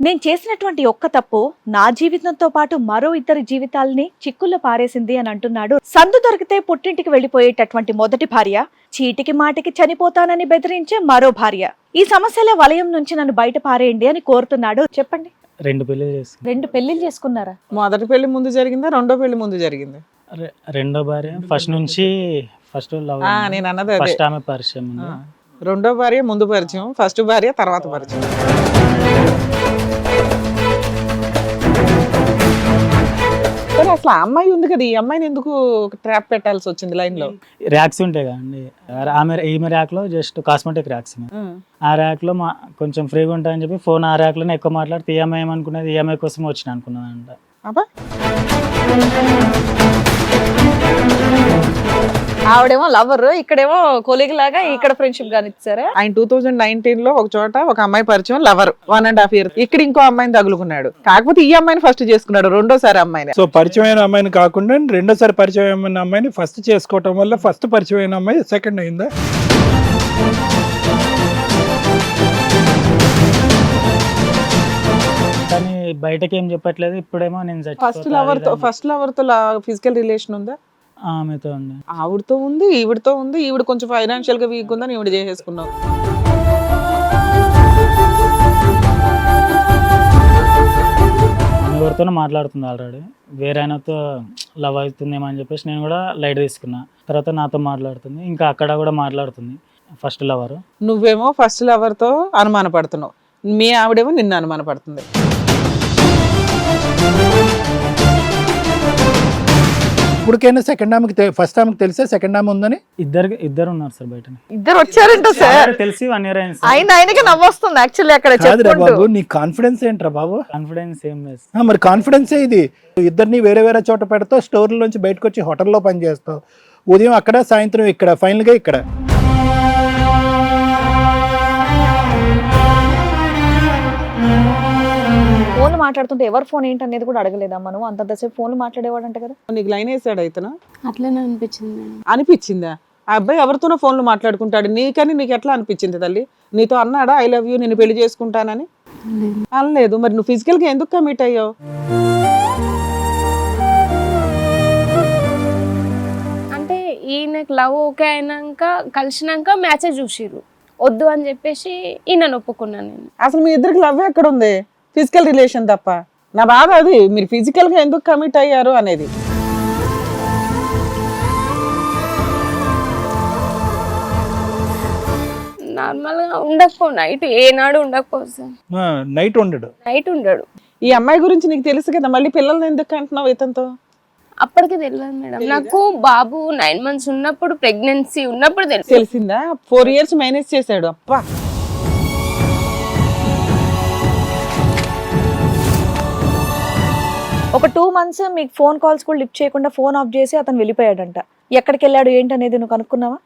నేను చేసినటువంటి ఒక్క తప్పు నా జీవితంతో పాటు మరో ఇద్దరి జీవితాల్ని చిక్కుల్లో పారేసింది అని అంటున్నాడు. సందు దొరికితే పుట్టింటికి వెళ్లిపోయేటటువంటి మొదటి భార్య, చీటికి మాటికి చనిపోతానని బెదిరించే మరో భార్య. ఈ సమస్యల వలయం నుంచి నన్ను బయట పారేయండి అని కోరుతున్నాడు. చెప్పండి. రెండు పెళ్లిళ్ళు చేసుకున్నారా? మొదటి పెళ్లి ముందు జరిగిందా, రెండో పెళ్లి ముందు జరిగిందా? రెండో భార్య ఫస్ట్ లవ్. నేను అన్నది అదే. ఫస్ట్ ఆమె పరిచయం ఉంది. రెండో భార్య ముందు పరిచయం, ఫస్ట్ భార్య తర్వాత పరిచయం. కానీ అసలు ఆ అమ్మాయి ఉంది కదా, ఈ అమ్మాయిని ఎందుకు ట్రాప్ పెట్టాల్సి వచ్చింది లైన్ లో? ర్యాక్స్ ఉంటాయి కదండి, ఈమె ర్యాక్ లో జస్ట్ కాస్మెటిక్ ర్యాక్స్. ఆ ర్యాక్ లో కొంచెం ఫ్రీగా ఉంటాయని చెప్పి ఫోన్ ఆ ర్యాక్ లోనే ఎక్కువ మాట్లాడితే ఈఎంఐ ఏమనుకున్నది, ఈఎంఐ కోసం వచ్చిన అనుకున్నదంట. అబ్బా, ఆవిడేమో లవర్, ఇక్కడేమో కొలీగ్ లాగా, ఇక్కడ ఫ్రెండ్షిప్ గాని ఇచ్చారా? ఆయన 2019 లో ఒక చోట ఒక అమ్మాయి పరిచయం, లవర్ 1.5 years. ఇక్కడ ఇంకో అమ్మాయిని తగులుకున్నాడు. కాకపోతే ఈ అమ్మాయిని ఫస్ట్ చేసుకున్నాడు, రెండోసారి అమ్మాయిని. సో పరిచయమైన అమ్మాయిని కాకుండా రెండోసారి పరిచయమైన అమ్మాయిని ఫస్ట్ చేసుకోవటం వల్ల ఫస్ట్ పరిచయమైన అమ్మాయి సెకండ్ అయిందా? కానీ బయటకి ఏం చెప్పట్లేదు. ఇప్పుడేమో నేను ఫస్ట్ లవర్ తో ఫిజికల్ రిలేషన్ ఉందా? ఆమెతో ఉంది, ఆవిడతో ఉంది, ఈవిడతో ఉంది. ఈవిడ కొంచెం ఫైనాన్షియల్ గా వీక్ ఉందని ఈవిడ చేసేసుకున్నావు. ఎవరితోనో మాట్లాడుతుంది ఆల్రెడీ, వేరే ఆయనతో లవ్ అవుతుందేమో అని చెప్పేసి నేను కూడా లైట్ తీసుకున్నా. తర్వాత నాతో మాట్లాడుతుంది, ఇంకా అక్కడ కూడా మాట్లాడుతుంది ఫస్ట్ లవర్. నువ్వేమో ఫస్ట్ లవర్ తో అనుమాన పడుతున్నావు, మీ ఆవిడేమో నిన్ను అనుమాన పడుతుంది. ఇప్పటికైనా సెకండ్ ఆమెకి ఫస్ట్ ఆమెకి తెలిసే సెకండ్ ఆమె ఉందని ఇద్దరు ఉన్నారు సార్ బయట. ఇద్దరు వచ్చారంట సార్. తెలిసి 1 year అయింది. ఆయనకి నవ్వొస్తుంది యాక్చువల్లీ. అక్కడ కాదురా బాబు, నీ కాన్ఫిడెన్స్ ఏంట్రా బాబు? కాన్ఫిడెన్స్ ఏం లేదు. మరి కాన్ఫిడెన్సే ఇది. ఇద్దరిని వేరే వేరే చోట పెడతావు, స్టోర్ల నుంచి బయటకు వచ్చి హోటల్లో పని చేస్తావు, ఉదయం అక్కడ సాయంత్రం ఇక్కడ, ఫైనల్ గా ఇక్కడ. ఫోన్ మాట్లాడుతుంటే ఎవరు ఫోన్ ఏంటి అనేది కూడా అడగలేదమ్మా నువ్వు? అంతసేపు ఫోన్ మాట్లాడేవాడు అంట కదా. నీకు లైన్ వేసాడు అయితేనా? అట్లనే అనిపించింది. అనిపించిందా? ఆ అబ్బాయి ఎవరితోనో ఫోన్లు మాట్లాడుకుంటాడు, నీకని నీకు ఎట్లా అనిపించింది తల్లి? నీతో అన్నాడా ఐ లవ్ యూ, నేను పెళ్లి చేసుకుంటానని? అనలేదు. మరి నువ్వు ఫిజికల్ గా ఎందుకు కమిట్ అయ్యావు? అంటే ఈయనకు లవ్ ఓకే అయినాక కలిసినాక మ్యాచే చూసిర్రు, వద్దు అని చెప్పేసి ఈయన ఒప్పుకున్నాను నేను. అసలు మీ ఇద్దరికి లవ్ ఎక్కడ ఉంది? ఫిజికల్ రిలేషన్ తప్ప. నా బాధ అది, మీరు ఫిజికల్ గా ఎందుకు కమిట్ అయ్యారు అనేది. నార్మల్ గా ఉండకపో, నైట్ ఏనాడు ఉండకపో సార్. నైట్ ఉండడు. ఈ అమ్మాయి గురించి నీకు తెలుసు కదా, మళ్ళీ పిల్లల్ని ఎందుకు అంటున్నావు ఇతనితో? అప్పటికి తెలియదు మేడం నాకు. బాబు 9 months ఉన్నప్పుడు, ప్రెగ్నెన్సీ ఉన్నప్పుడు తెలిసిందా? 4 years మేనేజ్ చేశాడు. అప్పా, ఒక 2 months మీకు ఫోన్ కాల్స్ కూడా లిఫ్ట్ చేయకుండా ఫోన్ ఆఫ్ చేసి అతను వెళ్ళిపోయాడంట. ఎక్కడికి వెళ్ళాడు ఏంటి అనేది నువ్వు కనుక్కున్నావా?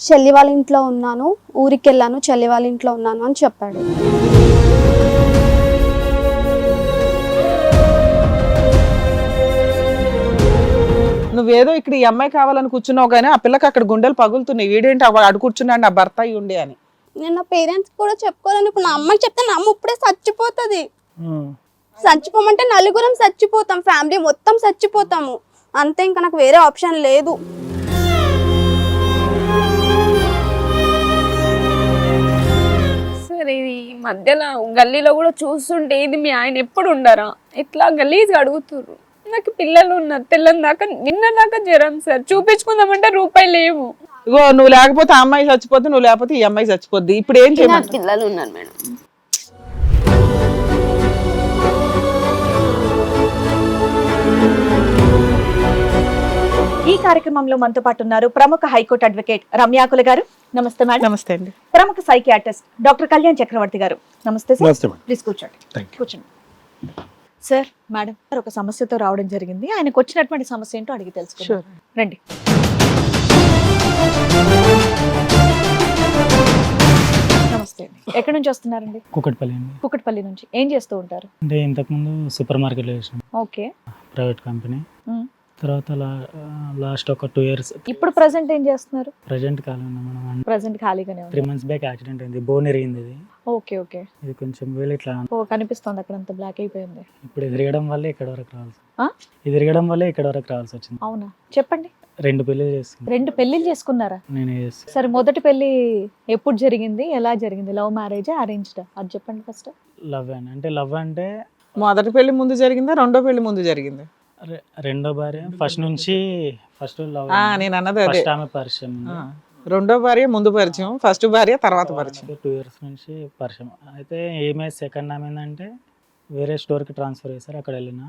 చెల్లి వాళ్ళ ఇంట్లో ఉన్నాను, ఊరికి వెళ్ళాను, చెల్లి వాళ్ళ ఇంట్లో ఉన్నాను అని చెప్పాడు. నువ్వేదో ఇక్కడ ఈ అమ్మాయి కావాలని కూర్చున్నావు కానీ ఆ పిల్లకి అక్కడ గుండెలు పగులుతున్నాయి. వీడేంటి అడు కూర్చున్నాడు నా భర్త అయ్యి ఉండి అని. నేను నా పేరెంట్స్ కూడా చెప్పుకోలేను. ఇప్పుడు నా అమ్మకి చెప్తే నా అమ్మ ఇప్పుడే చచ్చిపోతుంది. చచ్చిపోమంటే నలుగురం చచ్చిపోతాం, ఫ్యామిలీ మొత్తం చచ్చిపోతాము అంతే. ఇంకా నాకు వేరే ఆప్షన్ లేదు. సరే, ఇది మధ్యలో గల్లీలో కూడా చూస్తుంటే ఇది మీ ఆయన ఎప్పుడు ఉండరా ఇట్లా గలీజ్గా అడుగుతుర్రు. నాకు పిల్లలు ఉన్నారు, తెల్లని దాకా నిన్న దాకా జ్వరం సార్, చూపించుకుందామంటే రూపాయలు లేవు. ఇగో నువ్వు లేకపోతే ఆ అమ్మాయి చచ్చిపోద్ది, నువ్వు లేకపోతే ఈ అమ్మాయి చచ్చిపోద్ది. ఇప్పుడు ఏం చేయాలి? పిల్లలు ఉన్నారు మేడం. ఈ కార్యక్రమంలో మనతో పాటు ఉన్నారు ప్రముఖ హైకోర్టు అడ్వకేట్ రమ్యాకుల గారు. నమస్తే మేడం. నమస్తే అండి. ప్రముఖ సైకియాట్రిస్ట్ డాక్టర్ కళ్యాణ్ చక్రవర్తి గారు. నమస్తే సార్. ప్లీజ్ కూర్చోండి. కూర్చోండి సార్. మేడం ఒక సమస్యతో రావడం జరిగింది, ఆయనకు వచ్చినటువంటి సమస్య ఏంటో అడిగి తెలుసుకుందాం. రండి. నమస్తే అండి. ఎక్కడి నుంచి వస్తున్నారండి? కుకట్పల్లి నుంచి. ఏం చేస్తూ ఉంటారు? అంటే ఇంతకుముందు సూపర్ మార్కెట్లో చేసాను. ఓకే. Private company. తర్వాత లాస్ట్ ఒక 2 years. ఇప్పుడు ప్రెసెంట్ ఏం చేస్తున్నారు? ప్రెసెంట్ ఖాళీగానే. 3 months బ్యాక్ యాక్సిడెంట్ అయింది, బోన్ ఎరిగింది. Okay okay. ఇది కొంచెం వీళ్ళు ఇట్లా ఓ కనిపిస్తుంది అక్కడ అంత బ్లాక్ అయిపోయింది. ఇప్పుడు ఇది తిరగడం వల్ల ఇక్కడ వరకు రావాల్సి ఆ? ఇది తిరగడం వల్ల ఇక్కడ వరకు రావాల్సి వచ్చింది. అవునా చెప్పండి. 2 పెళ్ళిళ్ళు చేసుకున్నాను. 2 పెళ్లిళ్ళు చేసుకున్నారా? నేను చేస్తాను. సరే మొదటి పెళ్లి ఎప్పుడు జరిగింది, ఎలా జరిగింది? లవ్ మ్యారేజా అరేంజ్డ్ అది చెప్పండి ఫస్ట్. లవ్ అంటే మొదటి పెళ్లి ముందు జరిగిందా, రెండో పెళ్లి ముందు జరిగిందా? రెండో భార్య ఫస్ట్ లవ్. నేను అన్నది అదే. ఫస్ట్ ఆమె పరిచయం ఉంది. రెండో భార్య ముందు పరిచయం, ఫస్ట్ భార్య తర్వాత పరిచయం. 2 years నుంచి పరిచయం. అయితే ఈమె సెకండ్ ఆమె ఏంటంటే వేరే స్టోర్కి ట్రాన్స్ఫర్ చేశారు, అక్కడ వెళ్ళిన.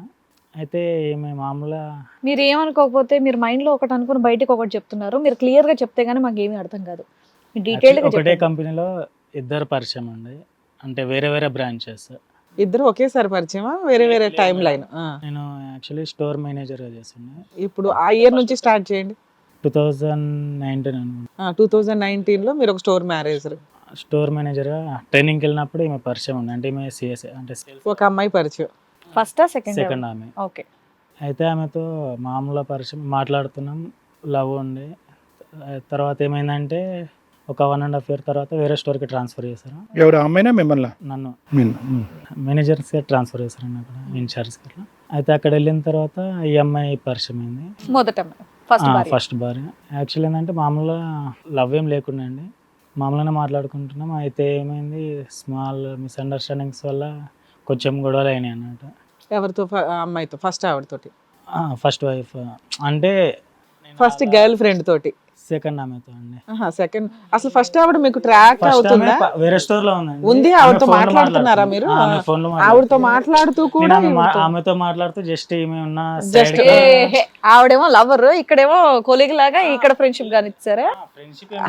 అయితే ఈమె మామూలుగా మీరు ఏమనుకోకపోతే మీరు మైండ్ లో ఒకటి అనుకుని బయటకు ఒకటి చెప్తున్నారు. మీరు క్లియర్ గా చెప్తే గానీ మాకు ఏమీ అర్థం కాదు. డీటెయిల్ గా ఒకటే చెప్పండి. కంపెనీలో 2 పరిచయం అండి, అంటే వేరే వేరే బ్రాంచెస్. ఇద్దరు ఒకేసారి పరిచయమా, వేరే వేరే టైం లైన్? నేను యాక్చువల్లీ స్టోర్ మేనేజర్గా చేస్తుండే. ఇప్పుడు ఆ ఇయర్ నుంచి స్టార్ట్ చేయండి. 2019 అనుకుంటా. 2019 లో మీరు ఒక స్టోర్ మేనేజర్. స్టోర్ మేనేజర్గా ట్రైనింగ్కి వెళ్ళినప్పుడు ఈమె పరిచయం ఉంది, అంటే ఈమె సిఎస్ఏ అంటే ఒక అమ్మాయి పరిచయం. ఫస్టా సెకండ్? సెకండ్ ఆమె. ఓకే. అయితే ఆమెతో మామూలుగా పరిచయం మాట్లాడుతున్నాం, లవ్ ఉండి. తర్వాత ఏమైందంటే ఒక 1.5 year తర్వాత వేరే స్టోర్కి ట్రాన్స్ఫర్ చేశారు. ఎవరు అమ్మాయినా మిమ్మల్ని? నన్ను మేనేజర్స్గా ట్రాన్స్ఫర్ చేశారండి అక్కడ ఇన్ఛార్జ్కి. అట్లా అయితే అక్కడ వెళ్ళిన తర్వాత ఈ అమ్మాయి పరిచయం అయింది. మొదట ఫస్ట్ భార్య. యాక్చువల్ ఏంటంటే మామూలుగా లవ్ ఏం లేకుండా అండి, మామూలుగానే మాట్లాడుకుంటున్నాం. అయితే ఏమైంది, స్మాల్ మిస్అండర్స్టాండింగ్స్ వల్ల కొంచెం గొడవలు అయినాయి అన్నట్టు. ఎవరితో? అమ్మాయితో, ఫస్ట్ ఆవిడతోటి? ఫస్ట్ వైఫ్ అంటే ఫస్ట్ గర్ల్ ఫ్రెండ్ తోటి. సెకండ్ ఆమెతో అండి. సెకండ్ అసలు ఫస్ట్ ఆవిడ మీకు ట్రాక్ అవుతుందా? వేరే స్టోర్ లో ఉందండి. ఉంది. ఆవిడతో మాట్లాడుతున్నారా మీరు? ఫోన్ లో ఆవిడతో మాట్లాడుతూ కూడా ఆమెతో మాట్లాడుతూ జస్ట్ ఈమె ఉన్న ఆవిడేమో లవర్, ఇక్కడేమో కొలీగ్ లాగా, ఇక్కడ ఫ్రెండ్షిప్ గాని ఇచ్చారా?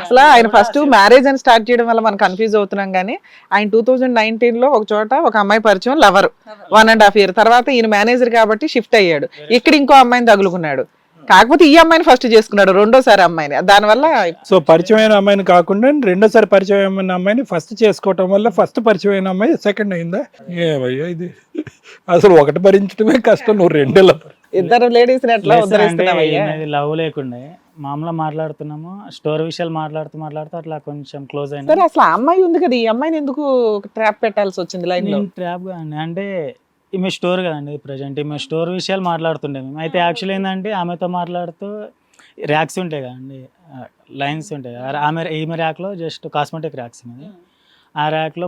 అసలు ఆయన ఫస్ట్ మ్యారేజ్ అని స్టార్ట్ చేయడం వల్ల మనం కన్ఫ్యూజ్ అవుతున్నాం. కానీ ఆయన 2019 లో ఒక చోట ఒక అమ్మాయి పరిచయం, లవర్ 1.5 year తర్వాత ఈయన మేనేజర్ కాబట్టి షిఫ్ట్ అయ్యాడు. ఇక్కడ ఇంకో అమ్మాయిని తగులుకున్నాడు. కాకపోతే ఈ అమ్మాయిని ఫస్ట్ చేసుకున్నాడు, రెండోసారి అమ్మాయిని. దానివల్ల సో పరిచయమైన అమ్మాయిని కాకుండా రెండోసారి పరిచయమైన అమ్మాయిని ఫస్ట్ చేసుకోవటం వల్ల ఫస్ట్ పరిచయమైన అమ్మాయి సెకండ్ అయిందా? ఏమయ్యా ఇది, అసలు ఒకటి భరించడమే కష్టం, నువ్వు 2 ఇద్దరు లేడీస్ ఎట్లా ఉద్ధరిస్తున్నావయ్యా? లవ్ లేకుండే మామూలుగా మాట్లాడుతున్నాము, స్టోర్ విషయాలు మాట్లాడుతూ అట్లా కొంచెం క్లోజ్ అయినా. సరే అసలు ఆ అమ్మాయి ఉంది కదా, ఈ అమ్మాయిని ఎందుకు ట్రాప్ పెట్టాల్సి వచ్చింది లైన్ లో? ట్రాప్ కాదండి, అంటే ఈమె స్టోర్ కదండి ప్రజెంట్, ఈమె స్టోర్ విషయాలు మాట్లాడుతుండే మేము. అయితే యాక్చువల్ ఏంటంటే ఆమెతో మాట్లాడుతూ ర్యాక్స్ ఉంటాయి కదండి, లైన్స్ ఉంటాయి. ఈమె ర్యాక్లో జస్ట్ కాస్మెటిక్ ర్యాక్స్ మీద. ఆ ర్యాక్లో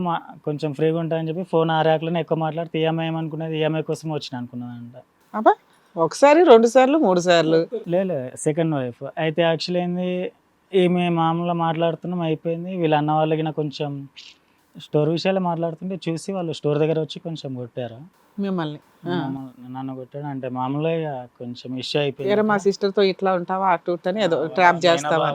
కొంచెం ఫ్రీగా ఉంటాయని చెప్పి ఫోన్ ఆ ర్యాక్లోనే ఎక్కువ మాట్లాడితే ఈఎంఐ ఏమనుకున్నది, ఈఎంఐ కోసం వచ్చిన అనుకున్నదంట. అబ్బా, ఒకసారి 2 సార్లు 3 సార్లు? లేదు, సెకండ్ వైఫ్. అయితే యాక్చువల్ ఏంది, ఈమె మామూలుగా మాట్లాడుతున్నాం అయిపోయింది. వీళ్ళ అన్న వాళ్ళకి కొంచెం స్టోర్ విషయాలు మాట్లాడుతుంటే చూసి వాళ్ళు స్టోర్ దగ్గర వచ్చి కొంచెం కొట్టారు మిమ్మల్ని. నన్ను కొట్టాడు, అంటే మామూలుగా కొంచెం ఇష్యూ అయిపోయింది. మా సిస్టర్ తో ఇట్లా ఉంటావా అటు అని ఏదో ట్రాప్ చేస్తావా?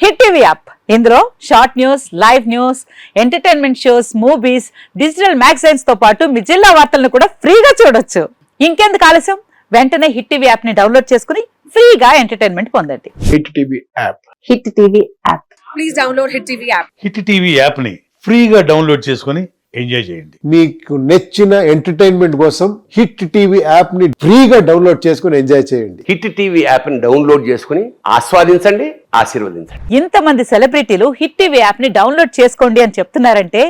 హిట్ టీవీ యాప్, ఇందులో short news, live news, entertainment shows, movies, digital magazines తో పాటు మీ జిల్లా వార్తలను కూడా ఫ్రీగా చూడొచ్చు. ఇంకెందుకు ఆలస్యం, వెంటనే హిట్ టీవీ యాప్ ని డౌన్లోడ్ చేసుకుని ఫ్రీగా ఎంటర్టైన్మెంట్ పొందండి. Hit TV app. Hit TV app. Please download hit TV app. Hit TV app ని ఫ్రీగా డౌన్లోడ్ చేసుకొని ఎంజాయ్ చేయండి. మీకు నచ్చిన ఎంటర్టైన్మెంట్ కోసం హిట్ టీవీ యాప్ ని ఫ్రీగా డౌన్లోడ్ చేసుకొని ఎంజాయ్ చేయండి. హిట్ టీవీ యాప్ ని డౌన్లోడ్ చేసుకుని ఆస్వాదించండి, ఆశీర్వదించండి. ఇంతమంది సెలబ్రిటీలు హిట్ టీవీ యాప్ ని డౌన్లోడ్ చేసుకోండి అని చెప్తున్నారంటే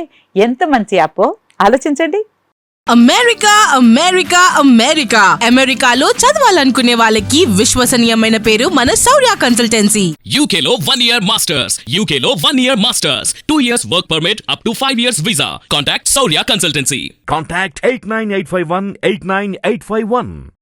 ఎంత మంచి యాప్ ఆలోచించండి. అమెరికా అమెరికా అమెరికా అమెరికాలో చదవాలనుకునే వాళ్ళకి విశ్వసనీయమైన పేరు మన శౌర్య కన్సల్టెన్సీ. UK లో 1 year masters, UK లో 1 year masters, 2 years work permit up to 5 years visa. Contact Saurya Consultancy. Contact 89851 89851.